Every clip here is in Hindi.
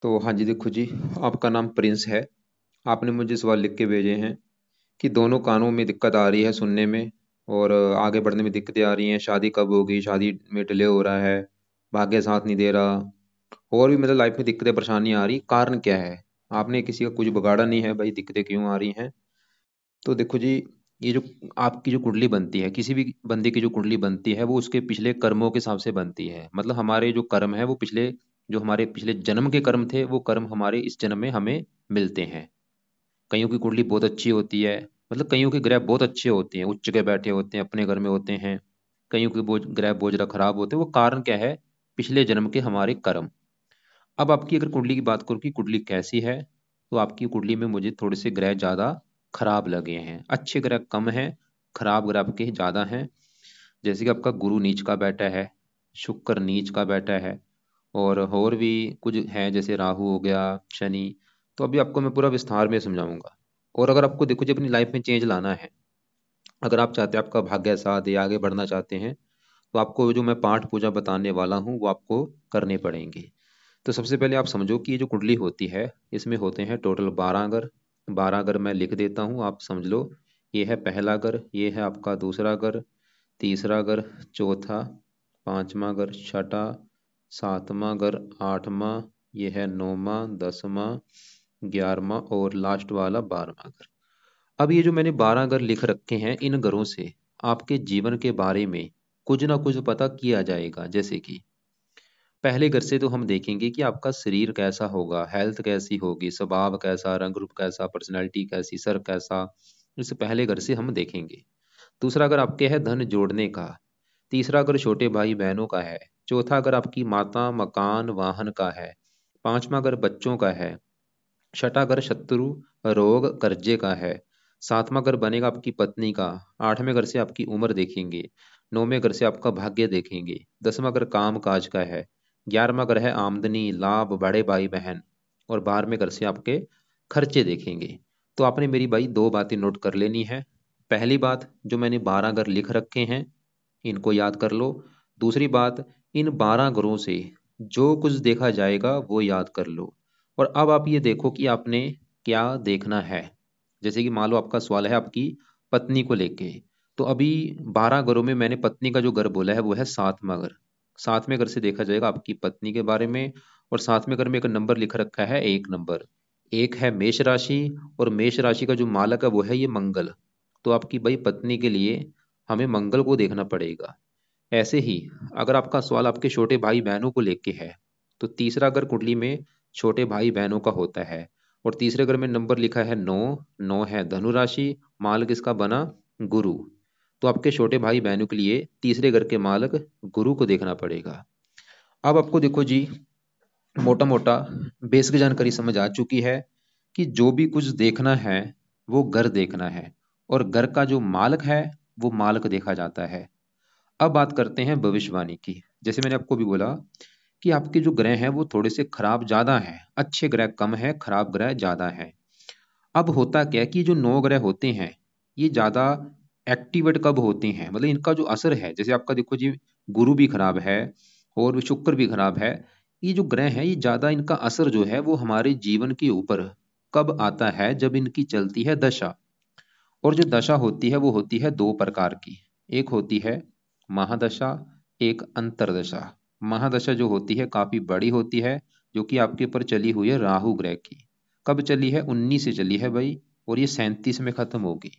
तो हाँ जी, देखो जी, आपका नाम प्रिंस है। आपने मुझे सवाल लिख के भेजे हैं कि दोनों कानों में दिक्कत आ रही है सुनने में, और आगे बढ़ने में दिक्कतें आ रही हैं। शादी कब होगी, शादी में डिले हो रहा है, भाग्य साथ नहीं दे रहा, और भी मतलब लाइफ में दिक्कतें परेशानी आ रही, कारण क्या है? आपने किसी का कुछ बिगाड़ा नहीं है भाई, दिक्कतें क्यों आ रही हैं? तो देखो जी, ये जो आपकी जो कुंडली बनती है, किसी भी बंदे की जो कुंडली बनती है, वो उसके पिछले कर्मों के हिसाब से बनती है। मतलब हमारे जो कर्म है वो पिछले, जो हमारे पिछले जन्म के कर्म थे, वो कर्म हमारे इस जन्म में हमें मिलते हैं। कईयों की कुंडली बहुत अच्छी होती है, मतलब कईयों के ग्रह बहुत अच्छे होते हैं, उच्च के बैठे होते हैं, अपने घर में होते हैं। कईयों के ग्रह बहुत ज्यादा खराब होते हैं। वो कारण क्या है? पिछले जन्म के हमारे कर्म। अब आपकी अगर कुंडली की बात करूँ कि कुंडली कैसी है, तो आपकी कुंडली में मुझे थोड़े से ग्रह ज्यादा खराब लगे हैं, अच्छे ग्रह कम हैं, खराब ग्रह आपके ज्यादा हैं। जैसे कि आपका गुरु नीच का बैठा है, शुक्र नीच का बैठा है, और भी कुछ हैं, जैसे राहु हो गया, शनि। तो अभी आपको मैं पूरा विस्तार में समझाऊंगा। और अगर आपको देखो जी अपनी लाइफ में चेंज लाना है, अगर आप चाहते हैं आपका भाग्य साथ या आगे बढ़ना चाहते हैं, तो आपको जो मैं पाठ पूजा बताने वाला हूँ वो आपको करने पड़ेंगे। तो सबसे पहले आप समझो कि ये जो कुंडली होती है, इसमें होते हैं टोटल 12 घर। 12 घर मैं लिख देता हूँ, आप समझ लो। ये है पहला घर, ये है आपका दूसरा घर, तीसरा घर, चौथा, पांचवा घर, छठा, सातवां घर, आठवां, ये है नौवां, 10वां, 11वां और लास्ट वाला 12वां घर। अब ये जो मैंने 12 घर लिख रखे हैं, इन घरों से आपके जीवन के बारे में कुछ ना कुछ पता किया जाएगा। जैसे कि पहले घर से तो हम देखेंगे कि आपका शरीर कैसा होगा, हेल्थ कैसी होगी, स्वभाव कैसा, रंग रूप कैसा, पर्सनैलिटी कैसी, सर कैसा। इस पहले घर से हम देखेंगे। दूसरा घर आपके है धन जोड़ने का। तीसरा घर छोटे भाई बहनों का है। चौथा घर आपकी माता, मकान, वाहन का है। पांचवा घर बच्चों का है। छठा घर शत्रु, रोग, कर्जे का है। सातवां घर बनेगा आपकी पत्नी का। आठवें घर से आपकी उम्र देखेंगे। नौवें घर से आपका भाग्य देखेंगे। 10वां घर काम काज का है। 11वां घर है आमदनी, लाभ, बड़े भाई बहन। और 12वें घर से आपके खर्चे देखेंगे। तो आपने मेरी भाई दो बातें नोट कर लेनी है। पहली बात, जो मैंने 12 घर लिख रखे हैं, इनको याद कर लो। दूसरी बात, इन 12 घरों से जो कुछ देखा जाएगा वो याद कर लो। और अब आप ये देखो कि आपने क्या देखना है। जैसे कि मान लो आपका सवाल है आपकी पत्नी को लेके। तो अभी 12 घरों में मैंने पत्नी का जो घर बोला है वो है 7वां घर। 7वें घर से देखा जाएगा आपकी पत्नी के बारे में। और 7वें घर में एक नंबर लिख रखा है, 1 नंबर। एक है मेष राशि, और मेष राशि का जो मालक है वो है ये मंगल। तो आपकी भाई पत्नी के लिए हमें मंगल को देखना पड़ेगा। ऐसे ही अगर आपका सवाल आपके छोटे भाई बहनों को लेके है, तो तीसरा घर कुंडली में छोटे भाई बहनों का होता है। और तीसरे घर में नंबर लिखा है 9। 9 है धनु राशि, मालक इसका बना गुरु। तो आपके छोटे भाई बहनों के लिए तीसरे घर के मालक गुरु को देखना पड़ेगा। अब आपको देखो जी, मोटा मोटा बेसिक जानकारी समझ आ चुकी है कि जो भी कुछ देखना है वो घर देखना है, और घर का जो मालक है वो मालक देखा जाता है। अब बात करते हैं भविष्यवाणी की। जैसे मैंने आपको भी बोला कि आपके जो ग्रह हैं वो थोड़े से खराब ज्यादा हैं, अच्छे ग्रह कम है, खराब ग्रह ज्यादा है। अब होता क्या है कि जो 9 ग्रह होते हैं, ये ज्यादा एक्टिवेट कब होते हैं, मतलब इनका जो असर है, जैसे आपका देखो जी, गुरु भी खराब है और शुक्र भी खराब है। ये जो ग्रह है, ये ज्यादा इनका असर जो है वो हमारे जीवन के ऊपर कब आता है? जब इनकी चलती है दशा। और जो दशा होती है वो होती है दो प्रकार की। एक होती है महादशा, एक अंतरदशा। महादशा जो होती है काफी बड़ी होती है, जो कि आपके ऊपर चली हुई है राहु ग्रह की। कब चली है? 19 से चली है भाई, और ये 37 में खत्म होगी।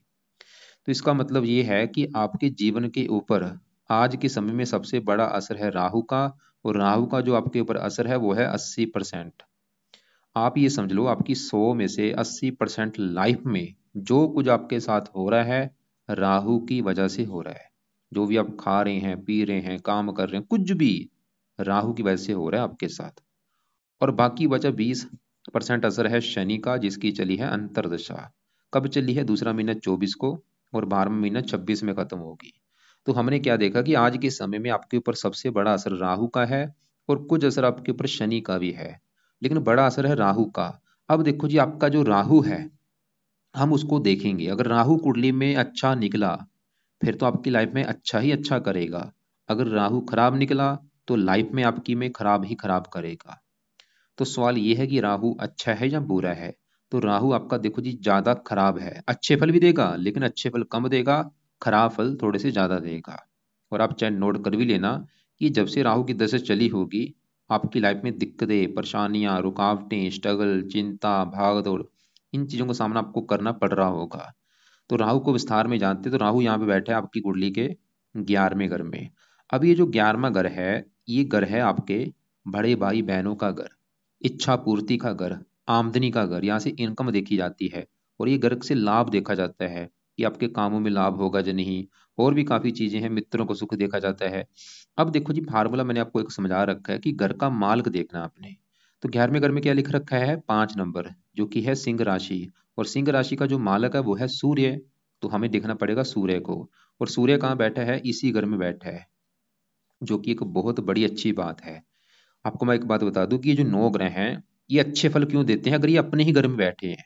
तो इसका मतलब ये है कि आपके जीवन के ऊपर आज के समय में सबसे बड़ा असर है राहु का। और राहु का जो आपके ऊपर असर है वो है 80%। आप ये समझ लो, आपकी 100 में से 80% लाइफ में जो कुछ आपके साथ हो रहा है, राहु की वजह से हो रहा है। जो भी आप खा रहे हैं, पी रहे हैं, काम कर रहे हैं, कुछ भी राहु की वजह से हो रहा है आपके साथ। और बाकी बचा 20% असर है शनि का, जिसकी चली है अंतरदशा। कब चली है? दूसरा महीना 24 को, और 12वां महीना 26 में खत्म होगी। तो हमने क्या देखा कि आज के समय में आपके ऊपर सबसे बड़ा असर राहु का है, और कुछ असर आपके ऊपर शनि का भी है, लेकिन बड़ा असर है राहु का। अब देखो जी, आपका जो राहु है, हम उसको देखेंगे। अगर राहु कुंडली में अच्छा निकला, फिर तो आपकी लाइफ में अच्छा ही अच्छा करेगा। अगर राहु खराब निकला, तो लाइफ में आपकी में खराब ही खराब करेगा। तो सवाल ये है कि राहु अच्छा है या बुरा है। तो राहु आपका देखो जी ज़्यादा खराब है, अच्छे फल भी देगा लेकिन अच्छे फल कम देगा, खराब फल थोड़े से ज़्यादा देगा। और आप चाहे नोट कर भी लेना कि जब से राहु की दशा चली होगी, आपकी लाइफ में दिक्कतें, परेशानियां, रुकावटें, स्ट्रगल, चिंता, भाग दौड़, इन चीज़ों का सामना आपको करना पड़ रहा होगा। तो राहु को विस्तार में जानते हैं, तो राहु यहाँ पे बैठे हैं आपकी कुंडली के 11वें घर में। अब ये जो 11वां घर है, ये घर है आपके बड़े भाई बहनों का घर, इच्छा पूर्ति का घर, आमदनी का घर, यहाँ से इनकम देखी जाती है। और ये घर से लाभ देखा जाता है कि आपके कामों में लाभ होगा या नहीं। और भी काफी चीजें हैं, मित्रों को सुख देखा जाता है। अब देखो जी फार्मूला मैंने आपको एक समझा रखा है कि घर का मार्ग देखना आपने। तो 11वें घर में क्या लिख रखा है, 5 नंबर, जो कि है सिंह राशि। और सिंह राशि का जो मालक है वो है सूर्य। तो हमें देखना पड़ेगा सूर्य को। और सूर्य कहाँ बैठा है, इसी घर में बैठा है, जो कि एक बहुत बड़ी अच्छी बात है। आपको मैं एक बात बता दूं कि ये जो 9 ग्रह हैं, ये अच्छे फल क्यों देते हैं, अगर ये अपने ही घर में बैठे हैं।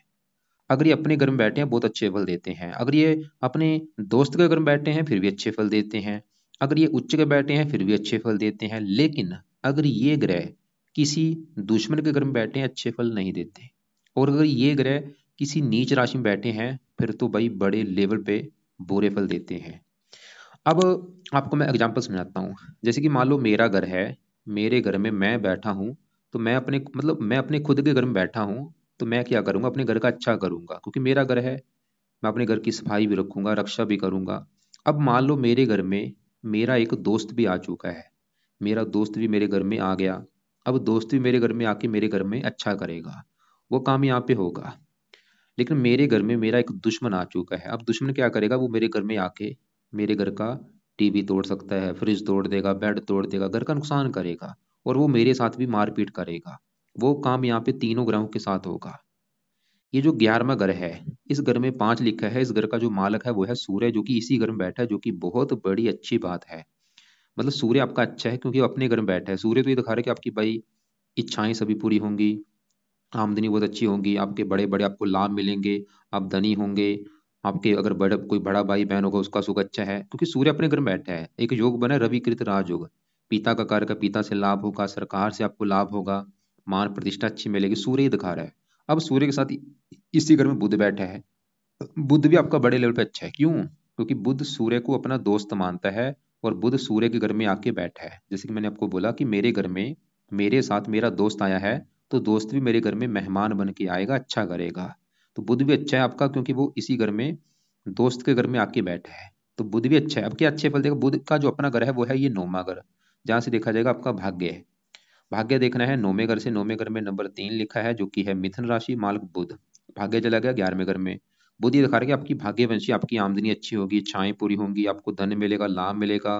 अगर ये अपने घर में बैठे हैं बहुत अच्छे फल देते हैं, अगर ये अपने दोस्त के घर में बैठे हैं फिर भी अच्छे फल देते हैं, अगर ये उच्च के बैठे हैं फिर भी अच्छे फल देते हैं। लेकिन अगर ये ग्रह किसी दुश्मन के घर में बैठे हैं, अच्छे फल नहीं देते। और अगर ये ग्रह किसी नीच राशि में बैठे हैं, फिर तो भाई बड़े लेवल पे बुरे फल देते हैं। अब आपको मैं एग्जांपल समझाता हूँ। जैसे कि मान लो मेरा घर है, मेरे घर में मैं बैठा हूँ, तो मैं अपने मतलब मैं अपने खुद के घर में बैठा हूँ, तो मैं क्या करूँगा, अपने घर का अच्छा करूँगा क्योंकि मेरा घर है। मैं अपने घर की सफाई भी रखूंगा, रक्षा भी करूंगा। अब मान लो मेरे घर में मेरा एक दोस्त भी आ चुका है, मेरा दोस्त भी मेरे घर में आ गया। अब दोस्त भी मेरे घर में आके मेरे घर में अच्छा करेगा, वो काम यहाँ पे होगा। लेकिन मेरे घर में मेरा एक दुश्मन आ चुका है, अब दुश्मन क्या करेगा, वो मेरे घर में आके मेरे घर का टीवी तोड़ सकता है, फ्रिज तोड़ देगा, बेड तोड़ देगा, घर का नुकसान करेगा। और वो मेरे साथ भी मारपीट करेगा। वो काम यहाँ पे तीनों ग्रहों के साथ होगा। ये जो 11वां घर है, इस घर में 5 लिखा है, इस घर का जो मालक है वो है सूर्य, जो कि इसी घर में बैठा है, जो कि बहुत बड़ी अच्छी बात है। मतलब सूर्य आपका अच्छा है क्योंकि वो अपने घर में बैठा है। सूर्य तो ये दिखा रहा है कि आपकी भाई इच्छाएं सभी पूरी होंगी, आमदनी बहुत अच्छी होगी, आपके बड़े बड़े आपको लाभ मिलेंगे, आप धनी होंगे। आपके अगर बड़ा कोई बड़ा भाई बहन होगा उसका सुख अच्छा है क्योंकि सूर्य अपने घर में बैठा है। एक योग बना है रवि कृत राजयोग, पिता का कार्य का पिता से लाभ होगा, सरकार से आपको लाभ होगा, मान प्रतिष्ठा अच्छी मिलेगी, सूर्य ही दिखा रहा है। अब सूर्य के साथ इसी घर में बुध बैठा है। बुध भी आपका बड़े लेवल पे अच्छा है, क्यों, क्योंकि बुध सूर्य को अपना दोस्त मानता है। और बुध सूर्य के घर में आके बैठा है। जैसे कि मैंने आपको बोला कि मेरे घर में मेरे साथ मेरा दोस्त आया है, तो दोस्त भी मेरे घर में मेहमान बन के आएगा, अच्छा करेगा। तो बुध भी अच्छा है आपका क्योंकि वो इसी घर में दोस्त के घर में आके बैठा है। तो बुध भी अच्छा है। अब क्या अच्छे फल देगा, बुध का जो अपना घर है वो है ये 9वां घर, जहां से देखा जाएगा आपका भाग्य है। भाग्य देखना है 9वें घर से, 9वें घर में नंबर 3 लिखा है, जो कि है मिथुन राशि, मालक बुध। भाग्य चला गया 11वें घर में। बुध ये दिखा रहा है कि आपकी भाग्यवंशी, आपकी आमदनी अच्छी होगी, इच्छाएं पूरी होंगी, आपको धन मिलेगा, लाभ मिलेगा।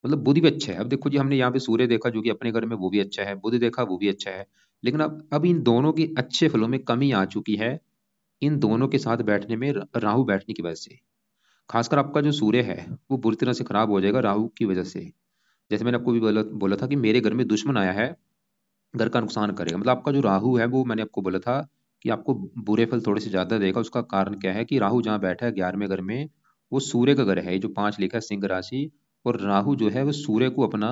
मतलब बुध भी अच्छा है। अब देखो जी हमने यहाँ पे सूर्य देखा जो कि अपने घर में, वो भी अच्छा है, बुध देखा वो भी अच्छा है। लेकिन अब इन दोनों की अच्छे फलों में कमी आ चुकी है, इन दोनों के साथ बैठने में, राहु बैठने की वजह से। खासकर आपका जो सूर्य है वो बुरी तरह से खराब हो जाएगा राहु की वजह से। जैसे मैंने आपको भी बोला था कि मेरे घर में दुश्मन आया है, घर का नुकसान करेगा। मतलब आपका जो राहु है वो मैंने आपको बोला था कि आपको बुरे फल थोड़े से ज्यादा देगा। उसका कारण क्या है कि राहु जहाँ बैठा है 11वें घर में, वो सूर्य का घर है, ये जो 5 लिखा है सिंह राशि। और राहु जो है वो सूर्य को अपना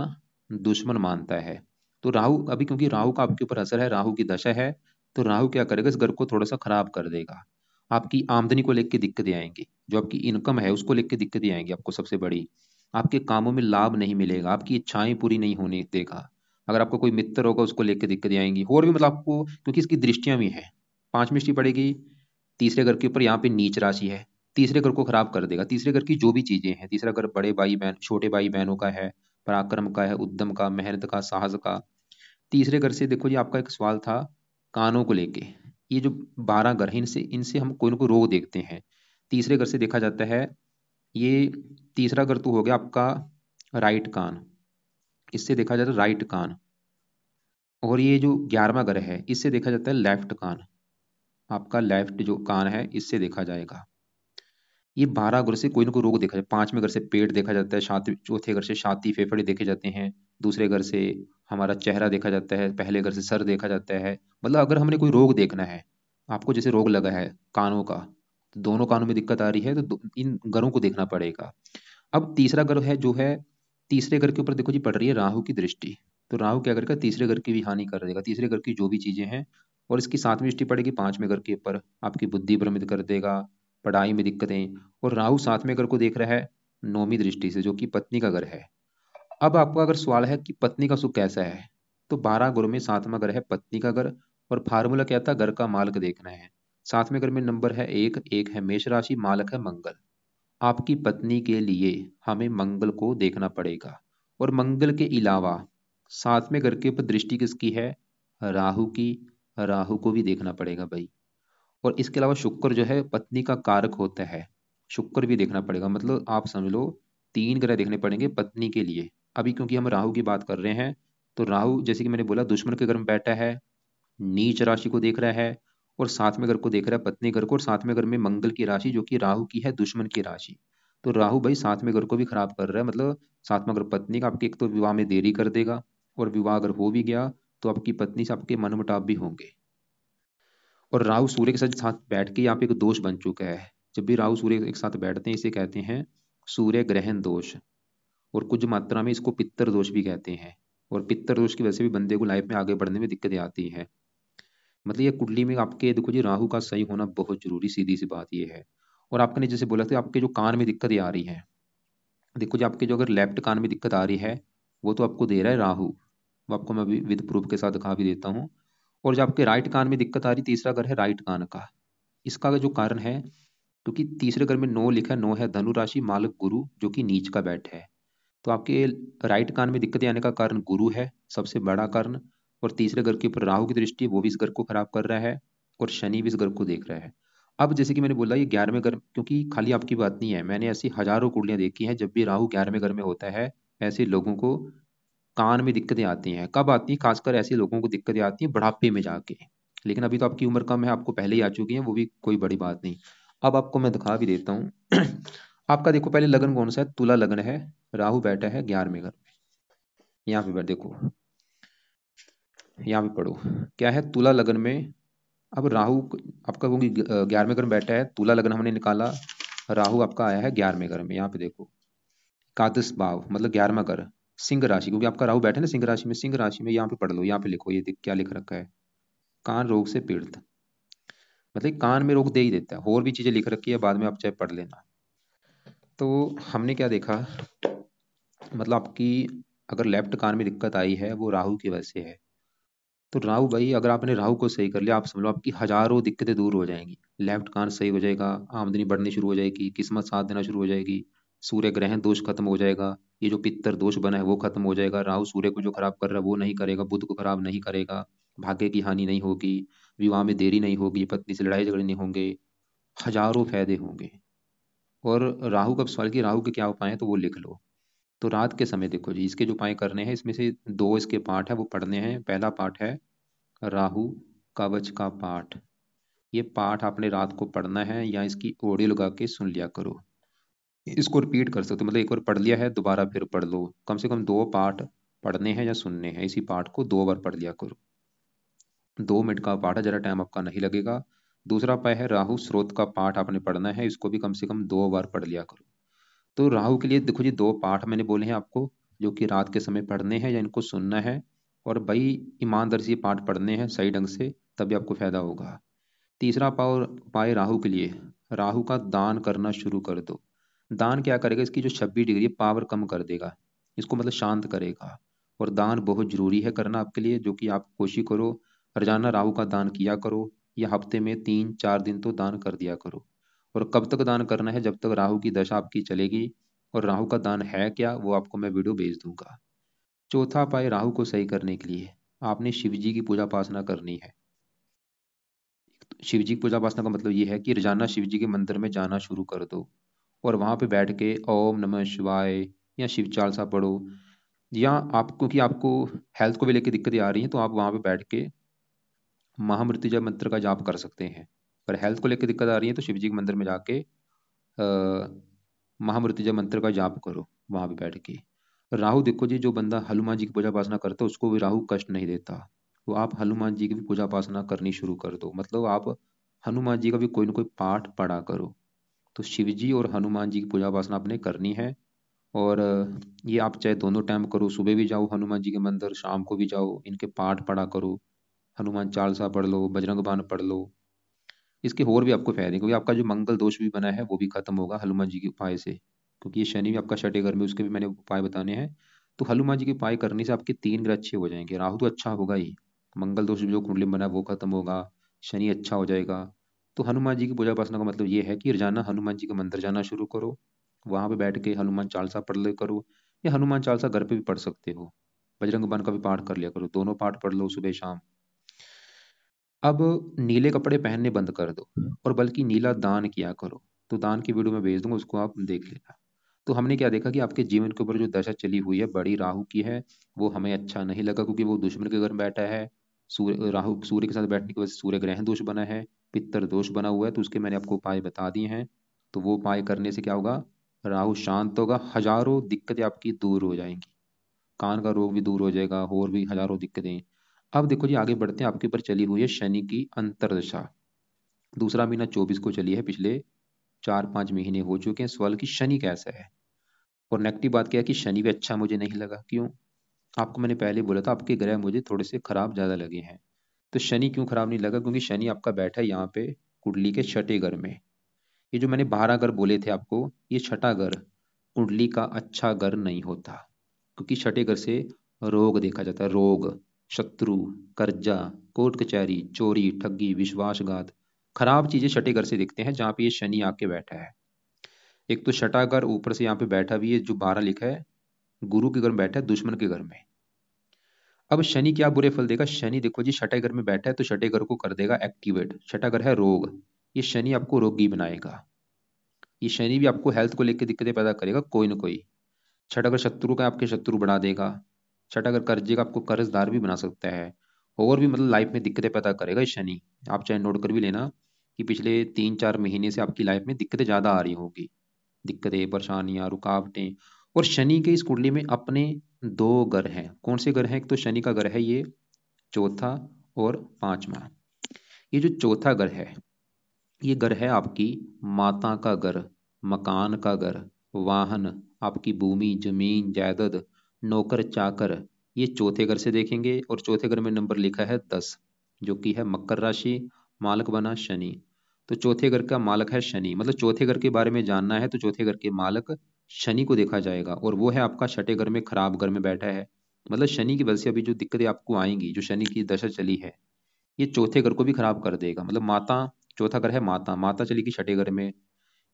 दुश्मन मानता है। तो राहु अभी, क्योंकि राहु का आपके ऊपर असर है, राहु की दशा है, तो राहु क्या करेगा, इस घर को थोड़ा सा खराब कर देगा। आपकी आमदनी को लेकर दिक्कतें आएंगी, जो आपकी इनकम है उसको लेकर दिक्कतें आएंगी। आपको सबसे बड़ी, आपके कामों में लाभ नहीं मिलेगा, आपकी इच्छाएं पूरी नहीं होने देगा। अगर आपका कोई मित्र होगा उसको लेके दिक्कतें आएंगी। और भी मतलब आपको, क्योंकि इसकी दृष्टियां भी हैं, 5वीं दृष्टि पड़ेगी तीसरे घर के ऊपर, यहाँ पे नीच राशि है, तीसरे घर को खराब कर देगा। तीसरे घर की जो भी चीजें हैं, तीसरा घर बड़े भाई बहन छोटे भाई बहनों का है, पराक्रम का है, उद्यम का, मेहनत का, साहस का। तीसरे घर से देखो जी आपका एक सवाल था कानों को लेके। ये जो 12 घर है, इनसे इनसे हम कोई ना कोई रोग देखते हैं। तीसरे घर से देखा जाता है, ये तीसरा घर तो हो गया आपका राइट कान, इससे देखा जाता है राइट कान। और ये जो 11वां घर है, इससे देखा जाता है लेफ्ट कान, आपका लेफ्ट जो कान है इससे देखा जाएगा। ये 12 घर से कोई ना कोई रोग देखा जाए। 5वें घर से पेट देखा जाता है, छाती, चौथे घर से छाती फेफड़े देखे जाते हैं, दूसरे घर से हमारा चेहरा देखा जाता है, पहले घर से सर देखा जाता है। मतलब अगर हमने कोई रोग देखना है, आपको जैसे रोग लगा है कानों का, तो दोनों कानों में दिक्कत आ रही है, तो इन घरों को देखना पड़ेगा। अब तीसरा घर है जो है, तीसरे घर के ऊपर देखो जी पड़ रही है राहु की दृष्टि। तो राहु क्या करेगा, तीसरे घर की भी हानि कर देगा, तीसरे घर की जो भी चीजें हैं। और इसकी सातवीं दृष्टि पड़ेगी पांचवें घर के ऊपर, आपकी बुद्धि भ्रमित कर देगा, पढ़ाई में दिक्कतें। और राहु सातवें घर को देख रहा है नौवीं दृष्टि से, जो कि पत्नी का घर है। अब आपका अगर सवाल है कि पत्नी का सुख कैसा है, तो 12 घरों में सातवां घर है पत्नी का घर। और फार्मूला क्या था, घर का मालक देखना है। सातवें घर में नंबर है एक, एक है मेष राशि, मालक है मंगल। आपकी पत्नी के लिए हमें मंगल को देखना पड़ेगा। और मंगल के अलावा सातवें घर के ऊपर दृष्टि किसकी है, राहु की, राहु को भी देखना पड़ेगा भाई। और इसके अलावा शुक्र जो है पत्नी का कारक होता है, शुक्र भी देखना पड़ेगा। मतलब आप समझ लो 3 ग्रह देखने पड़ेंगे पत्नी के लिए। अभी क्योंकि हम राहु की बात कर रहे हैं, तो राहु जैसे कि मैंने बोला दुश्मन के घर में बैठा है, नीच राशि को देख रहा है, और सातवें घर को देख रहा है पत्नी घर को, और सातवें घर में मंगल की राशि जो कि राहु की है दुश्मन की राशि। तो राहु भाई सातवें घर को भी खराब कर रहा है। मतलब सातवां घर पत्नी का, आपके एक तो विवाह में देरी कर देगा, और विवाह अगर हो भी गया तो आपकी पत्नी से आपके मनमुटाव भी होंगे। और राहु सूर्य के साथ साथ बैठ के यहाँ पे एक दोष बन चुका है। जब भी राहु सूर्य एक साथ बैठते हैं इसे कहते हैं सूर्य ग्रहण दोष। और कुछ मात्रा में इसको पित्तर दोष भी कहते हैं। और पित्तर दोष की वजह से भी बंदे को लाइफ में आगे बढ़ने में दिक्कतें आती हैं। मतलब ये कुंडली में आपके देखो जी राहु का सही होना बहुत जरूरी, सीधी सी बात ये है। और आपने जैसे बोला था आपके जो कान में दिक्कतें आ रही हैं, देखो जी आपके जो अगर लेफ्ट कान में दिक्कत आ रही है, वो तो आपको दे रहा है राहु। वो आपको मैं विद प्रूफ के साथ दिखा भी देता हूँ। और जो आपके राइट कान में दिक्कत आ रही, तीसरा घर है राइट कान का। इसका जो कारण है, क्योंकि तीसरे घर में 9 लिखा है, 9 है धनु राशि, मालक गुरु जो कि नीच का बैठ है। तो आपके राइट कान में दिक्कत आने का कारण गुरु है, सबसे बड़ा कारण। और तीसरे घर के ऊपर राहु की दृष्टि, वो भी इस घर को खराब कर रहा है। और शनि भी इस घर को देख रहा है। अब जैसे कि मैंने बोला ये 11वें घर, क्योंकि खाली आपकी बात नहीं है, मैंने ऐसी हजारों कुंडलियां देखी हैं, जब भी राहु 11वें घर में होता है ऐसे लोगों को कान में दिक्कतें आती हैं। कब आती हैं, खासकर ऐसे लोगों को दिक्कतें आती हैं बुढ़ापे में जाके। लेकिन अभी तो आपकी उम्र कम है, आपको पहले ही आ चुकी है, वो भी कोई बड़ी बात नहीं। अब आपको मैं दिखा भी देता हूँ। आपका देखो पहले लगन कौन सा है, तुला लगन है, राहु बैठा है 11वें घर में। यहाँ पे बैठ देखो, यहाँ पे पढ़ो, क्या है तुला लगन में। अब राहु आपका वो 11वें घर में बैठा है, तुला लगन हमने निकाला, राहु आपका आया है 11वें घर में। यहाँ पे देखो एकादश भाव मतलब 11वां घर, सिंह राशि, क्योंकि आपका राहु बैठा है ना सिंह राशि में। सिंह राशि में यहाँ पे पढ़ लो, यहाँ पे लिखो, ये क्या लिख रखा है, कान रोग से पीड़ित। मतलब कान में रोग दे ही देता है, और भी चीजें लिख रखी है, बाद में आप चाहे पढ़ लेना। तो हमने क्या देखा, मतलब आपकी अगर लेफ्ट कान में दिक्कत आई है वो राहु की वजह से है। तो राहु भाई अगर आपने राहु को सही कर लिया, आप समझ लो आपकी हजारों दिक्कतें दूर हो जाएंगी। लेफ्ट कान सही हो जाएगा, आमदनी बढ़नी शुरू हो जाएगी, किस्मत साथ देना शुरू हो जाएगी, सूर्य ग्रहण दोष खत्म हो जाएगा, ये जो पित्तर दोष बना है वो खत्म हो जाएगा, राहु सूर्य को जो खराब कर रहा है वो नहीं करेगा, बुध को खराब नहीं करेगा, भाग्य की हानि नहीं होगी, विवाह में देरी नहीं होगी, पत्नी से लड़ाई झगड़े नहीं होंगे, हजारों फायदे होंगे। और राहु का सवाल कि राहु के क्या उपाय हैं, तो वो लिख लो। तो रात के समय देखो जी इसके जो उपाय करने हैं, इसमें से दो इसके पाठ है वो पढ़ने हैं। पहला पाठ है राहु कवच का पाठ। ये पाठ आपने रात को पढ़ना है, या इसकी ऑडियो लगा के सुन लिया करो। इसको रिपीट कर सकते हो, मतलब एक बार पढ़ लिया है दोबारा फिर पढ़ लो। कम से कम 2 पाठ पढ़ने हैं या सुनने हैं, इसी पाठ को 2 बार पढ़ लिया करो। 2 मिनट का पाठ है, जरा टाइम आपका नहीं लगेगा। दूसरा उपाय है राहु स्रोत का पाठ आपने पढ़ना है, इसको भी कम से कम 2 बार पढ़ लिया करो। तो राहु के लिए देखो जी 2 पाठ मैंने बोले हैं आपको, जो कि रात के समय पढ़ने हैं या इनको सुनना है। और भाई ईमानदारी से पाठ पढ़ने हैं सही ढंग से, तभी आपको फायदा होगा। तीसरा उपाय राहु के लिए, राहु का दान करना शुरू कर दो। दान क्या करेगा, इसकी जो 26 डिग्री पावर कम कर देगा, इसको मतलब शांत करेगा। और दान बहुत जरूरी है करना आपके लिए, जो कि आप कोशिश करो रोजाना राहु का दान किया करो, या हफ्ते में 3-4 दिन तो दान कर दिया करो। और कब तक दान करना है, जब तक राहु की दशा आपकी चलेगी। और राहु का दान है क्या, वो आपको मैं वीडियो भेज दूंगा। चौथा उपाय राहु को सही करने के लिए, आपने शिव जी की पूजा उपासना करनी है। शिव जी की पूजा उपासना का मतलब ये है कि रोजाना शिव जी के मंदिर में जाना शुरू कर दो। और वहां पे बैठ के ओम नमः शिवाय या शिव चालीसा पढ़ो। या आप क्योंकि आपको हेल्थ को भी लेकर दिक्कतें आ रही हैं, तो आप वहां पे बैठ के महामृत्युंजय मंत्र का जाप कर सकते हैं। पर हेल्थ को लेकर दिक्कत आ रही है तो शिव जी के मंदिर में जाके महामृत्युंजय मंत्र का जाप करो वहां पे बैठ के। राहु देखो जी, जो बंदा हनुमान जी की पूजा उपासना करता है उसको भी राहु कष्ट नहीं देता। तो आप हनुमान जी की भी पूजा उपासना करनी शुरू कर दो, मतलब आप हनुमान जी का भी कोई ना कोई पाठ पढ़ा करो। तो शिव जी और हनुमान जी की पूजा उपासना आपने करनी है। और ये आप चाहे दोनों टाइम करो, सुबह भी जाओ हनुमान जी के मंदिर, शाम को भी जाओ, इनके पाठ पढ़ा करो, हनुमान चालीसा पढ़ लो, बजरंग बाण पढ़ लो। इसके और भी आपको फायदे हैं, क्योंकि आपका जो मंगल दोष भी बना है वो भी खत्म होगा हनुमान जी के उपाय से, क्योंकि ये शनि भी आपका छठे घर में, उसके भी मैंने उपाय बताने हैं। तो हनुमान जी के उपाय करने से आपके 3 ग्रह अच्छे हो जाएंगे। राहु तो अच्छा होगा ही, मंगल दोष भी जो कुंडली में बना है वो खत्म होगा, शनि अच्छा हो जाएगा। तो हनुमान जी की पूजा उपासना का मतलब ये है कि रोजाना हनुमान जी के मंदिर जाना शुरू करो, वहां पे बैठ के हनुमान चालीसा पढ़ ले करो, या हनुमान चालीसा घर पे भी पढ़ सकते हो, बजरंग बाण का भी पाठ कर लिया करो, दोनों पाठ पढ़ लो सुबह शाम। अब नीले कपड़े पहनने बंद कर दो, और बल्कि नीला दान किया करो। तो दान की वीडियो मैं भेज दूंगा, उसको आप देख लेना। तो हमने क्या देखा कि आपके जीवन के ऊपर जो दशा चली हुई है बड़ी राहु की है, वो हमें अच्छा नहीं लगा, क्योंकि वो दुश्मन के घर में बैठा है। सूर्य, राहु सूर्य के साथ बैठने की वजह से सूर्य ग्रहण दोष बना है, पित्तर दोष बना हुआ है, तो उसके मैंने आपको उपाय बता दिए हैं। तो वो उपाय करने से क्या होगा, राहु शांत होगा, हजारों दिक्कतें आपकी दूर हो जाएंगी, कान का रोग भी दूर हो जाएगा, और भी हजारों दिक्कतें। अब देखो जी, आगे बढ़ते हैं। आपके ऊपर चली हुई है शनि की अंतरदशा, दूसरा महीना 24 को चली है, पिछले 4-5 महीने हो चुके हैं। सवाल की शनि कैसा है, और नेगेटिव बात क्या है कि शनि भी अच्छा मुझे नहीं लगा। क्यों? आपको मैंने पहले बोला था आपके ग्रह मुझे थोड़े से खराब ज्यादा लगे हैं। तो शनि क्यों खराब नहीं लगा, क्योंकि शनि आपका बैठा है यहाँ पे कुंडली के छठे घर में। ये जो मैंने 12 घर बोले थे आपको, ये छठा घर कुंडली का अच्छा घर नहीं होता, क्योंकि छठे घर से रोग देखा जाता है, रोग, शत्रु, कर्जा, कोर्ट कचहरी, चोरी, ठगी, विश्वासघात, खराब चीजें छठे घर से दिखते हैं जहाँ पे ये शनि आके बैठा है। एक तो छठा घर ऊपर से यहाँ पे बैठा भी है, जो 12 लिखा है, गुरु के घर में बैठा है, दुश्मन के घर में। अब शनि क्या बुरे फल देगा, शनि देखो जी छठे घर में बैठा है, तो छठे घर को कर देगा एक्टिवेट। छठा घर है रोग, ये शनि आपको रोगी बनाएगा। ये शनि भी आपको हेल्थ को लेकर दिक्कतें पैदा करेगा कोई ना कोई। छठा घर शत्रु का आपके शत्रु बढ़ा देगा। छठा घर कर्जे का आपको कर्जदार भी बना सकता है, और भी मतलब लाइफ में दिक्कतें पैदा करेगा ये शनि। आप चाहे नोट कर भी लेना कि पिछले 3-4 महीने से आपकी लाइफ में दिक्कतें ज्यादा आ रही होगी, दिक्कतें, परेशानियां, रुकावटें। और शनि के इस कुंडली में अपने 2 घर हैं। कौन से घर हैं? एक तो शनि का घर है ये, चौथा और पांचवा। ये जो चौथा घर है, ये घर है आपकी माता का घर, मकान का घर, वाहन, आपकी भूमि, जमीन, जायदाद, नौकर चाकर। ये चौथे घर से देखेंगे, और चौथे घर में नंबर लिखा है 10, जो कि है मकर राशि, मालक बना शनि। तो चौथे घर का मालक है शनि, मतलब चौथे घर के बारे में जानना है तो चौथे घर के मालक शनि को देखा जाएगा, और वो है आपका छठे घर में खराब घर में बैठा है। मतलब शनि की वजह से अभी जो दिक्कतें आपको आएंगी, जो शनि की दशा चली है, ये चौथे घर को भी खराब कर देगा। मतलब माता, चौथा घर है माता, माता चली गई छठे घर में,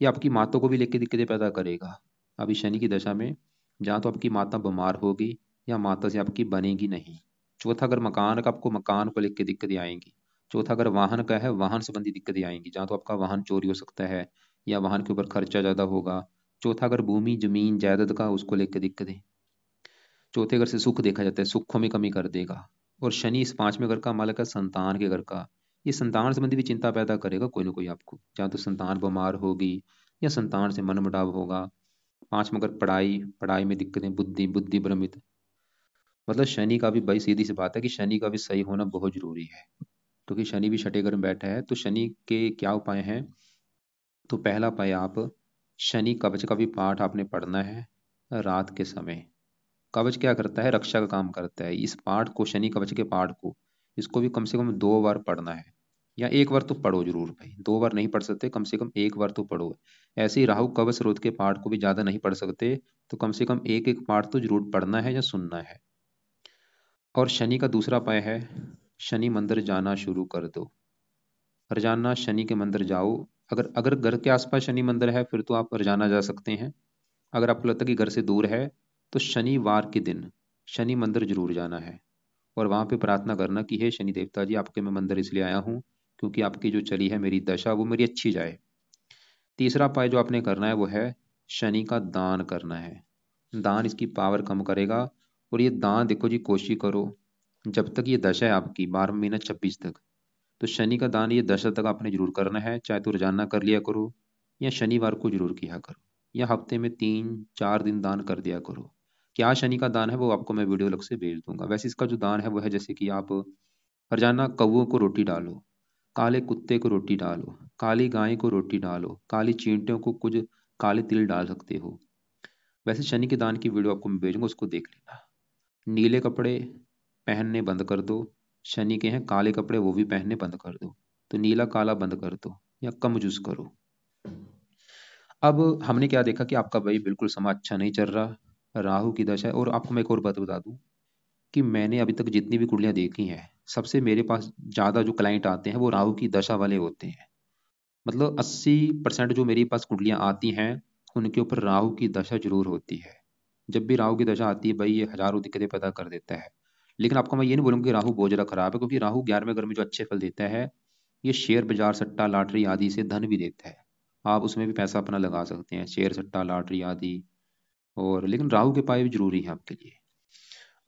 ये आपकी माता को भी लेके दिक्कतें पैदा करेगा अभी शनि की दशा में। जहाँ तो आपकी माता बीमार होगी, या माता से आपकी बनेगी नहीं। चौथा घर मकान का, आपको मकान को लेके दिक्कतें आएंगी। चौथा घर वाहन का है, वाहन संबंधी दिक्कतें आएंगी, जहाँ तो आपका वाहन चोरी हो सकता है, या वाहन के ऊपर खर्चा ज्यादा होगा। चौथा घर भूमि, जमीन, जायदाद का, उसको लेकर दिक्कतें। चौथे घर से सुख देखा जाता है, सुखों में कमी कर देगा। और शनि इस पांचवें घर का मालक है संतान के घर का, ये संतान संबंधी भी चिंता पैदा करेगा कोई ना कोई आपको, जहाँ तो संतान बीमार होगी, या संतान से मनमुटाव होगा। पांचवा घर पढ़ाई, पढ़ाई में दिक्कतें, बुद्धि, बुद्धि भ्रमित। मतलब शनि का भी भाई सीधी सी बात है कि शनि का भी सही होना बहुत जरूरी है, क्योंकि शनि भी छठे घर में बैठा है। तो शनि के क्या उपाय हैं? तो पहला उपाय, आप शनि कवच का भी पाठ आपने पढ़ना है रात के समय। कवच क्या करता है? रक्षा का काम करता है। इस पाठ को, शनि कवच के पाठ को, इसको भी कम से कम 2 बार पढ़ना है, या एक बार तो पढ़ो जरूर भाई, 2 बार नहीं पढ़ सकते, कम से कम एक बार तो पढ़ो। ऐसे ही राहु कवच स्रोत के पाठ को भी ज्यादा नहीं पढ़ सकते, तो कम से कम एक एक पाठ तो जरूर पढ़ना है या सुनना है। और शनि का दूसरा उपाय है, शनि मंदिर जाना शुरू कर दो। रोजाना शनि के मंदिर जाओ। अगर अगर घर के आसपास शनि मंदिर है फिर तो आप रोजाना जा सकते हैं। अगर आपको लगता है कि घर से दूर है, तो शनिवार के दिन शनि मंदिर जरूर जाना है, और वहां पे प्रार्थना करना कि हे शनि देवता जी, आपके मैं मंदिर इसलिए आया हूँ क्योंकि आपकी जो चली है मेरी दशा, वो मेरी अच्छी जाए। तीसरा उपाय जो आपने करना है वो है शनि का दान करना है। दान इसकी पावर कम करेगा। और ये दान देखो जी, कोशिश करो जब तक ये दशा है आपकी, 12 महीना 26 तक, तो शनि का दान ये दशा तक आपने जरूर करना है। चाहे तो रोजाना कर लिया करो, या शनिवार को जरूर किया करो, या हफ्ते में 3-4 दिन दान कर दिया करो। क्या शनि का दान है वो आपको मैं वीडियो अलग से भेज दूंगा। वैसे इसका जो दान है वो है, जैसे कि आप रोजाना कौवों को रोटी डालो, काले कुत्ते को रोटी डालो, काली गाय को रोटी डालो, काली चींटियों को कुछ काले तिल डाल सकते हो। वैसे शनि के दान की वीडियो आपको मैं भेजूंगा, उसको देख लेना। नीले कपड़े पहनने बंद कर दो। शनि के हैं काले कपड़े, वो भी पहनने बंद कर दो। तो नीला काला बंद कर दो या कम यूज करो। अब हमने क्या देखा कि आपका भाई बिल्कुल समय अच्छा नहीं चल रहा, राहु की दशा है। और आपको मैं एक और बात बता दूं कि मैंने अभी तक जितनी भी कुंडलियां देखी हैं, सबसे मेरे पास ज़्यादा जो क्लाइंट आते हैं वो राहु की दशा वाले होते हैं। मतलब 80% जो मेरे पास कुंडलियां आती हैं, उनके ऊपर राहु की दशा जरूर होती है। जब भी राहु की दशा आती है भाई, ये हजारों दिक्कतें पैदा कर देता है। लेकिन आपको मैं ये नहीं बोलूँगा कि राहु बहुत ज़्यादा खराब है, क्योंकि राहु 11वें घर में जो अच्छे फल देता है, ये शेयर बाजार, सट्टा, लॉटरी आदि से धन भी देता है। आप उसमें भी पैसा अपना लगा सकते हैं, शेयर, सट्टा, लॉटरी आदि। और लेकिन राहु के पाए भी जरूरी है आपके लिए।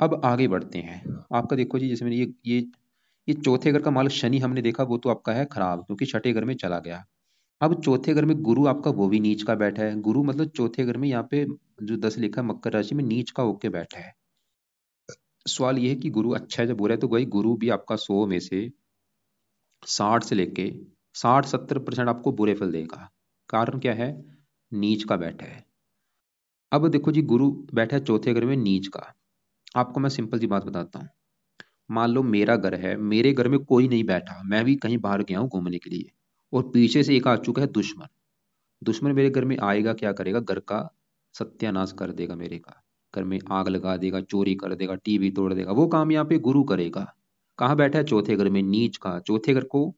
अब आगे बढ़ते हैं। आपका देखो जी, जैसे मैंने ये चौथे घर का मालिक शनि हमने देखा, वो तो आपका है खराब, क्योंकि छठे घर में चला गया। अब चौथे घर में गुरु आपका वो भी नीच का बैठा है। गुरु मतलब चौथे घर में यहाँ पे जो 10 लिखा है, मकर राशि में नीच का होके बैठा है। सवाल ये है कि गुरु अच्छा है जब बुरा है, तो भाई गुरु भी आपका 100 में से 60 से लेके 60-70% आपको बुरे फल देगा। कारण क्या है? नीच का बैठा है। अब देखो जी, गुरु बैठा है चौथे घर में नीच का। आपको मैं सिंपल सी बात बताता हूँ। मान लो मेरा घर है, मेरे घर में कोई नहीं बैठा, मैं भी कहीं बाहर गया हूँ घूमने के लिए, और पीछे से एक आ चुका है दुश्मन। दुश्मन मेरे घर में आएगा, क्या करेगा? घर का सत्यानाश कर देगा मेरे का। घर में आग लगा देगा, चोरी कर देगा, टीवी तोड़ देगा। वो काम यहाँ पे गुरु करेगा। कहाँ बैठा है? चौथे घर में नीच का। चौथे घर को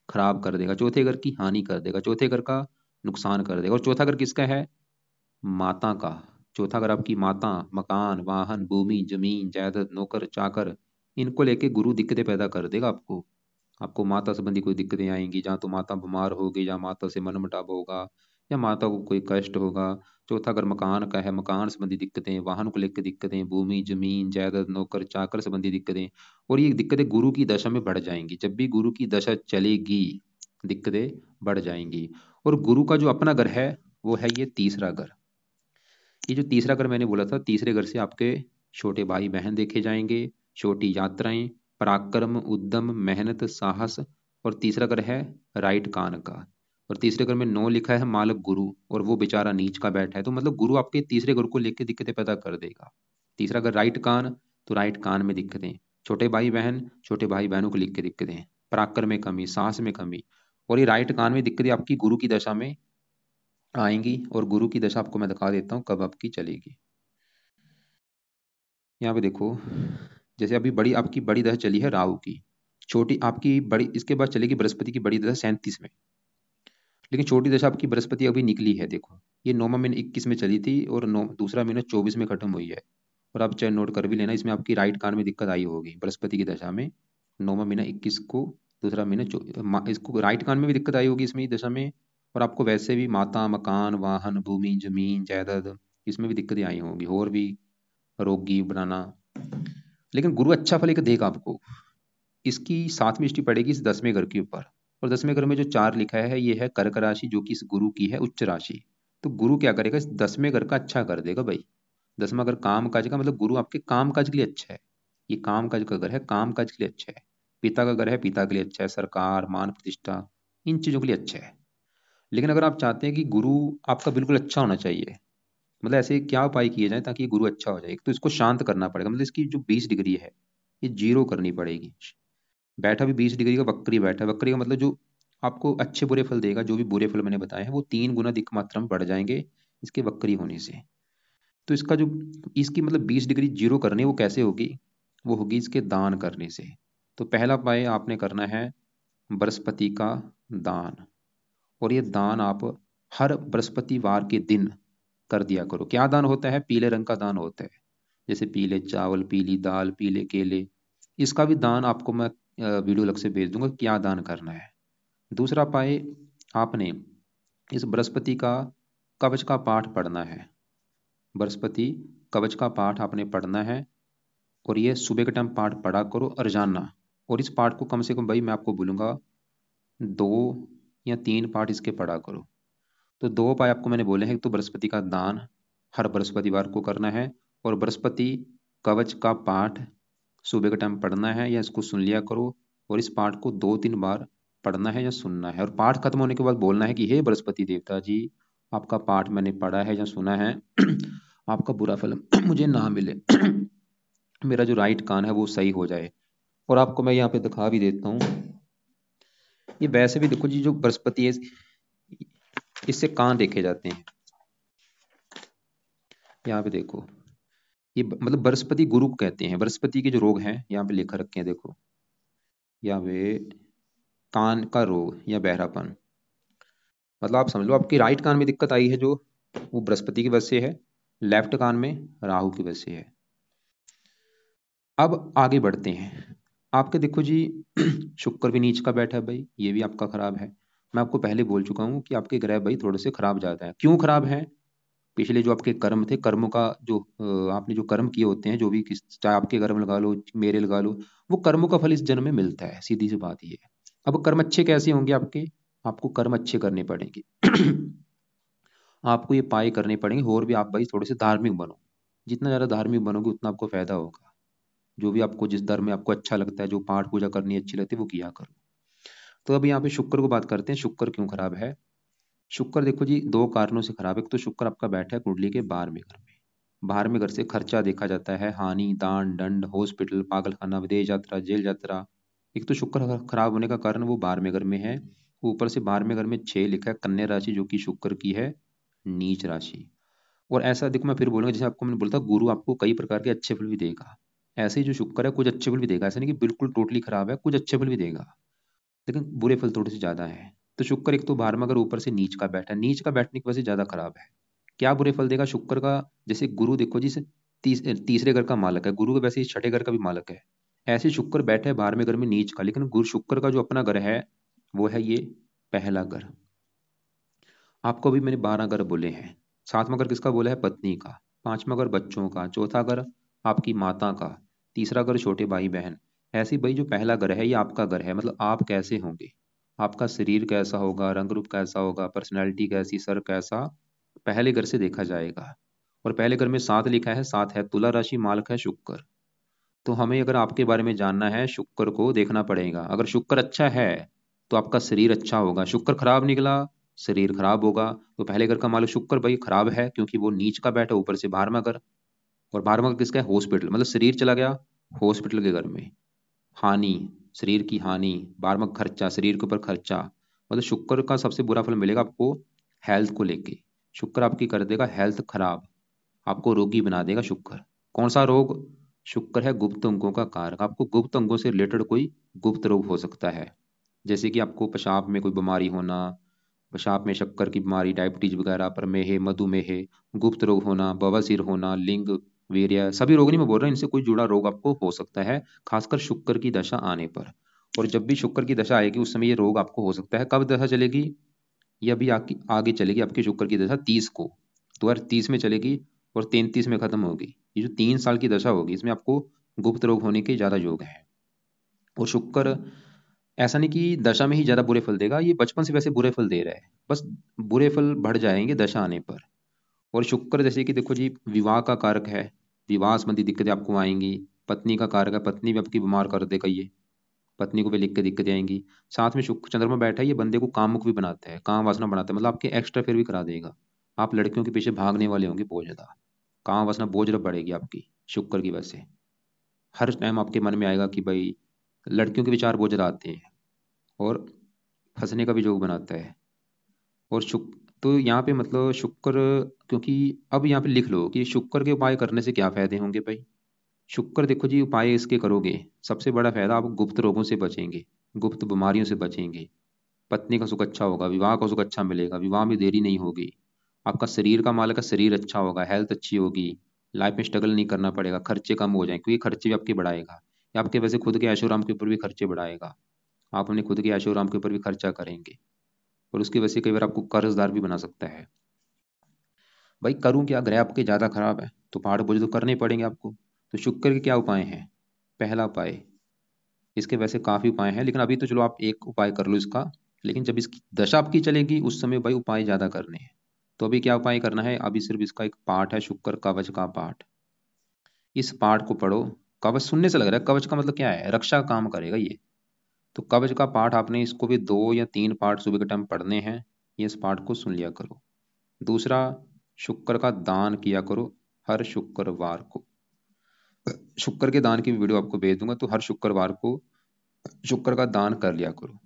खराब कर देगा, चौथे घर की हानि कर देगा, चौथे घर का नुकसान कर देगा। और चौथा घर किसका है? माता का। चौथा घर आपकी माता, मकान, वाहन, भूमि, जमीन, जायदाद, नौकर चाकर, इनको लेके गुरु दिक्कतें पैदा कर देगा आपको। आपको माता संबंधी कोई दिक्कतें आएंगी, जहाँ तो माता बीमार होगी, या माता से मनमुटाव होगा, या माता को कोई कष्ट होगा। चौथा अगर मकान का है, मकान संबंधी दिक्कतें, वाहन को लेकर दिक्कतें, भूमि, जमीन, जायदाद, नौकर चाकर संबंधी दिक्कतें। और ये दिक्कतें गुरु की दशा में बढ़ जाएंगी। जब भी गुरु की दशा चलेगी, दिक्कतें बढ़ जाएंगी। और गुरु का जो अपना घर है, वो है ये तीसरा घर। ये जो तीसरा घर मैंने बोला था, तीसरे घर से आपके छोटे भाई बहन देखे जाएंगे, छोटी यात्राएं, पराक्रम, उद्यम, मेहनत, साहस। और तीसरा घर है राइट कान का। और तीसरे घर में 9 लिखा है, मालक गुरु, और वो बेचारा नीच का बैठा है। तो मतलब गुरु आपके तीसरे घर को लेकर दिक्कतें पैदा कर देगा। तीसरा घर राइट कान, तो राइट कान में दिक्कतें। छोटे भाई बहन, छोटे भाई बहनों को लेकर के दिक्कतें। पराक्रम में कमी, साहस में कमी। और ये राइट कान में दिक्कतें आपकी गुरु की दशा में आएंगी। और गुरु की दशा आपको मैं दिखा देता हूँ कब आपकी चलेगी। यहाँ पे देखो, जैसे अभी बड़ी आपकी बड़ी दशा चली है राहु की। छोटी आपकी बड़ी, इसके बाद चलेगी बृहस्पति की बड़ी दशा 37 में। लेकिन छोटी दशा आपकी बृहस्पति अभी निकली है, देखो। ये 9वां महीना 21 में चली थी, और दूसरा महीना 24 में खत्म हुई है। और आप चाहे नोट कर भी लेना, इसमें आपकी राइट कान में दिक्कत आई होगी बृहस्पति की दशा में। 9वां महीना 21 को, दूसरा महीना इसको राइट कान में भी दिक्कत आई होगी इसमें, इस दशा में। और आपको वैसे भी माता, मकान, वाहन, भूमि, जमीन, जायदाद, इसमें भी दिक्कतें आई होंगी, और भी रोगी बनाना। लेकिन गुरु अच्छा फल एक देगा आपको। इसकी 7वीं दृष्टि पड़ेगी इस 10वें घर के ऊपर। और 10वें घर में जो 4 लिखा है, ये है कर्क राशि, जो कि इस गुरु की है उच्च राशि। तो गुरु क्या करेगा? इस 10वें घर का अच्छा कर देगा भाई। 10वां घर काम काज का, मतलब गुरु आपके काम काज के लिए अच्छा है। ये काम काज का घर है, काम काज के लिए अच्छा है। पिता का घर है, पिता के लिए अच्छा है। सरकार, मान प्रतिष्ठा, इन चीजों के लिए अच्छा है। लेकिन अगर आप चाहते हैं कि गुरु आपका बिल्कुल अच्छा होना चाहिए, मतलब ऐसे क्या उपाय किए जाए ताकि ये गुरु अच्छा हो जाए? एक तो इसको शांत करना पड़ेगा, मतलब इसकी जो 20 डिग्री है, ये जीरो करनी पड़ेगी। बैठा भी 20 डिग्री का वक्री बैठा है। वक्री का मतलब जो आपको अच्छे बुरे फल देगा, जो भी बुरे फल मैंने बताए हैं, वो 3 गुना अधिक मात्रा में बढ़ जाएंगे इसके वक्री होने से। तो इसका जो, इसकी मतलब 20 डिग्री जीरो करनी है, वो कैसे होगी? वो होगी इसके दान करने से। तो पहला उपाय आपने करना है बृहस्पति का दान। और ये दान आप हर बृहस्पतिवार के दिन कर दिया करो। क्या दान होता है? पीले रंग का दान होता है। जैसे पीले चावल, पीली दाल, पीले केले। इसका भी दान आपको मैं वीडियो अलग से भेज दूंगा, क्या दान करना है। दूसरा पाए, आपने इस बृहस्पति का कवच का पाठ पढ़ना है। बृहस्पति कवच का पाठ आपने पढ़ना है। और ये सुबह के टाइम पाठ पढ़ा करो और जानना। और इस पाठ को कम से कम भाई मैं आपको बोलूँगा 2 या 3 पाठ इसके पढ़ा करो। तो 2 उपाय आपको मैंने बोले हैं। तो बृहस्पति का दान हर बृहस्पतिवार को करना है, और बृहस्पति कवच का पाठ सुबह के टाइम पढ़ना है, या इसको सुन लिया करो। और इस पाठ को 2-3 बार पढ़ना है या सुनना है। और पाठ खत्म होने के बाद बोलना है कि हे बृहस्पति देवता जी, आपका पाठ मैंने पढ़ा है या सुना है। आपका बुरा फल मुझे ना मिले, मेरा जो राइट कान है वो सही हो जाए। और आपको मैं यहाँ पे दिखा भी देता हूँ, ये वैसे भी देखो जी, जो बृहस्पति है इससे कान देखे जाते हैं। यहाँ पे देखो, ये मतलब बृहस्पति गुरु को कहते हैं। बृहस्पति के जो रोग हैं यहाँ पे लिखा रखे हैं, देखो यहाँ पे कान का रोग या बहरापन, मतलब आप समझ लो आपकी राइट कान में दिक्कत आई है जो, वो बृहस्पति की वजह से है, लेफ्ट कान में राहु की वजह से है। अब आगे बढ़ते हैं। आपके देखो जी शुक्र भी नीच का बैठा है भाई, ये भी आपका खराब है। मैं आपको पहले बोल चुका हूँ कि आपके ग्रह भाई थोड़े से खराब जाता है। क्यों खराब है? पिछले जो आपके कर्म थे, कर्मों का जो आपने जो कर्म किए होते हैं, जो भी किस, चाहे आपके कर्म लगा लो मेरे लगा लो, वो कर्मों का फल इस जन्म में मिलता है, सीधी सी बात ये है। अब कर्म अच्छे कैसे होंगे आपके? आपको कर्म अच्छे करने पड़ेंगे। आपको ये पाए करने पड़ेंगे, और भी आप भाई थोड़े से धार्मिक बनो। जितना ज़्यादा धार्मिक बनोगे उतना आपको फायदा होगा। जो भी आपको जिस धर्म में आपको अच्छा लगता है, जो पाठ पूजा करनी अच्छी लगती है, वो किया करो। तो अब यहाँ पे शुक्र को बात करते हैं, शुक्र क्यों खराब है। शुक्र देखो जी दो कारणों से खराब है। एक तो शुक्र आपका बैठा है कुंडली के 12वें घर में। 12वें घर से खर्चा देखा जाता है, हानि, दान, दंड, हॉस्पिटल, पागलखाना, विदेश यात्रा, जेल यात्रा। एक तो शुक्र खराब होने का कारण वो 12वें घर में है। ऊपर से 12वें घर में 6 लिखा है, कन्या राशि, जो कि शुक्र की है नीच राशि। और ऐसा देखो, मैं फिर बोलूंगा, जैसे आपको मैंने बोला था गुरु आपको कई प्रकार के अच्छे फल भी देगा, ऐसे ही जो शुक्र है कुछ अच्छे फल भी देगा। ऐसा नहीं कि बिल्कुल टोटली खराब है, कुछ अच्छे फल भी देगा, लेकिन बुरे फल थोड़े से ज्यादा है। तो शुक्र एक तो 12 में अगर ऊपर से नीच का बैठा है, नीच का बैठने की वजह से ज्यादा खराब है। क्या बुरे फल देगा शुक्र का? जैसे गुरु देखो जी, तीसरे घर का मालक है गुरु, का वैसे ही छठे घर का भी मालक है। ऐसे शुक्र बैठे है 12वें घर में नीच का, लेकिन गुरु शुक्र का जो अपना घर है वो है ये पहला घर। आपको भी मैंने 12 घर बोले हैं। 7वां घर किसका बोला है? पत्नी का। 5वां घर बच्चों का। चौथा घर आपकी माता का। तीसरा घर छोटे भाई बहन। ऐसे ही भाई जो पहला घर है ये आपका घर है, मतलब आप कैसे होंगे, आपका शरीर कैसा होगा, रंग रूप कैसा होगा, पर्सनैलिटी कैसी, सर कैसा, पहले घर से देखा जाएगा। और पहले घर में 7 लिखा है, 7 है तुला राशि, मालक है शुक्र। तो हमें अगर आपके बारे में जानना है, शुक्र को देखना पड़ेगा। अगर शुक्र अच्छा है तो आपका शरीर अच्छा होगा, शुक्र खराब निकला शरीर खराब होगा। तो पहले घर का मालिक शुक्र भाई खराब है, क्योंकि वो नीच का बैठा, ऊपर से 12वां घर। और 12वां घर किसका है? हॉस्पिटल, मतलब शरीर चला गया हॉस्पिटल के घर में, हानि, शरीर की हानि। 12वां खर्चा, शरीर के ऊपर खर्चा। मतलब शुक्र का सबसे बुरा फल मिलेगा आपको हेल्थ को लेके। शुक्र आपकी कर देगा हेल्थ खराब, आपको रोगी बना देगा शुक्र। कौन सा रोग? शुक्र है गुप्त अंगों का कारक, आपको गुप्त अंगों से रिलेटेड कोई गुप्त रोग हो सकता है। जैसे कि आपको पेशाब में कोई बीमारी होना, पेशाब में शक्कर की बीमारी, डायबिटीज वगैरह, प्रमेह, मधुमेह, गुप्त रोग होना, बवासीर होना, लिंग वीर्य, सभी रोग नहीं मैं बोल रहा, इनसे कोई जुड़ा रोग आपको हो सकता है, खासकर शुक्र की दशा आने पर। और जब भी शुक्र की दशा आएगी उस समय ये रोग आपको हो सकता है। कब दशा चलेगी? ये अभी आगे चलेगी आपके शुक्र की दशा 30 को, 2030 में चलेगी और 33 में खत्म होगी। ये जो 3 साल की दशा होगी इसमें आपको गुप्त रोग होने के ज्यादा योग है। और शुक्र ऐसा नहीं कि दशा में ही ज्यादा बुरे फल देगा, ये बचपन से वैसे बुरे फल दे रहा है, बस बुरे फल बढ़ जाएंगे दशा आने पर। और शुक्र जैसे कि देखो जी विवाह का कारक है, विवाह संबंधी दिक्कतें आपको आएंगी। पत्नी का कारक है, पत्नी भी आपकी बीमार कर देगा ये, पत्नी को भी लिख के दिक्कतें आएंगी। साथ में शुक्र चंद्रमा बैठा है, ये बंदे को कामुक भी बनाता है, काम वासना बनाता है, मतलब आपके एक्स्ट्रा फेयर भी करा देगा। आप लड़कियों के पीछे भागने वाले होंगे बहुत ज्यादा, काम वासना बहुत ज्यादा बढ़ेगी आपकी शुक्र की वजह से। हर टाइम आपके मन में आएगा कि भाई, लड़कियों के विचार बहुत ज्यादा आते हैं और फंसने का भी योग बनाता है। और शुक्र तो यहाँ पे मतलब शुक्र, क्योंकि अब यहाँ पे लिख लो कि शुक्र के उपाय करने से क्या फायदे होंगे भाई। शुक्र देखो जी उपाय इसके करोगे, सबसे बड़ा फायदा, आप गुप्त रोगों से बचेंगे, गुप्त बीमारियों से बचेंगे, पत्नी का सुख अच्छा होगा, विवाह का सुख अच्छा मिलेगा, विवाह में देरी नहीं होगी, आपका शरीर का मालक का शरीर अच्छा होगा, हेल्थ अच्छी होगी, लाइफ में स्ट्रगल नहीं करना पड़ेगा, खर्चे कम हो जाएंगे, क्योंकि खर्चे भी आपके बढ़ाएगा, या आपके वैसे खुद के ऐशोआराम के ऊपर भी खर्चे बढ़ाएगा। आप अपने खुद के ऐशोआराम के ऊपर भी खर्चा करेंगे, और उसकी वजह से कई बार आपको कर्जदार भी बना सकता है। भाई करूं क्या, ग्रह आपके ज्यादा खराब है तो पहाड़ बोझ तो करने ही पड़ेंगे आपको। तो शुक्र के क्या उपाय हैं? पहला उपाय, इसके वैसे काफी उपाय हैं लेकिन अभी तो चलो आप एक उपाय कर लो इसका, लेकिन जब इसकी दशा आपकी चलेगी उस समय भाई उपाय ज्यादा करने हैं। तो अभी क्या उपाय करना है? अभी सिर्फ इसका एक पाठ है, शुक्र कवच का पाठ। इस पाठ को पढ़ो। कवच सुनने से लग रहा है, कवच का मतलब क्या है? रक्षा का काम करेगा ये। तो कवच का पाठ आपने इसको भी 2 या 3 पाठ सुबह के टाइम पढ़ने हैं, ये इस पाठ को सुन लिया करो। दूसरा, शुक्र का दान किया करो हर शुक्रवार को। शुक्र के दान की वीडियो आपको भेज दूंगा, तो हर शुक्रवार को शुक्र का दान कर लिया करो।